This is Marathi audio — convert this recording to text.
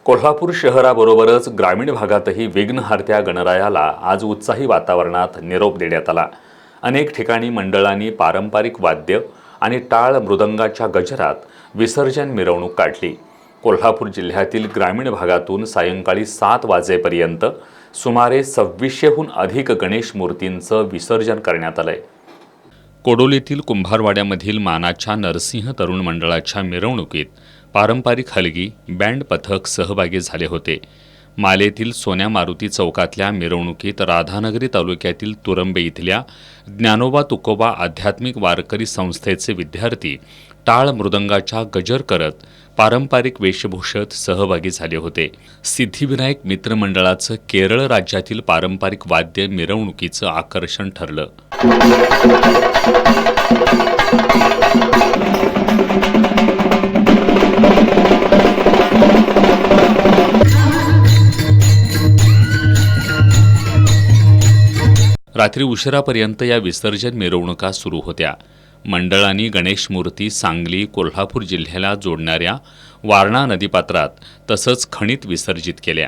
कोल्हापूर शहराबरोबरच ग्रामीण भागातही विघ्नहर्त्या गणरायाला आज उत्साही वातावरणात निरोप देण्यात आला। अनेक ठिकाणी मंडळांनी पारंपरिक वाद्य आणि टाळ मृदंगाच्या गजरात विसर्जन मिरवणूक काढली। कोल्हापूर जिल्ह्यातील ग्रामीण भागातून सायंकाळी 7 वाजेपर्यंत सुमारे 2600हून अधिक गणेश मूर्तींचं विसर्जन करण्यात आलंय। कोडोलीतील कुंभारवाड्यामधील मानाच्या नरसिंह तरुण मंडळाच्या मिरवणुकीत पारंपरिक हलगी बँड पथक सहभागी झाले होते। मालेतील सोन्या मारुती चौकातल्या मिरवणुकीत राधानगरी तालुक्यातील तुरंबे इथल्या ज्ञानोबा तुकोबा आध्यात्मिक वारकरी संस्थेचे विद्यार्थी टाळ मृदंगाच्या गजर करत पारंपरिक वेशभूषेत सहभागी झाले होते। सिद्धिविनायक मित्र मंडळाचं केरळ राज्यातील पारंपरिक वाद्य मिरवणुकीचं आकर्षण ठरलं। रात्री उशिरापर्यंत या विसर्जन मिरवणुका सुरू होत्या। मंडळांनी गणेश मूर्ती सांगली कोल्हापूर जिल्ह्याला जोडणाऱ्या वारणा नदीपात्रात तसंच खणीत विसर्जित केल्या।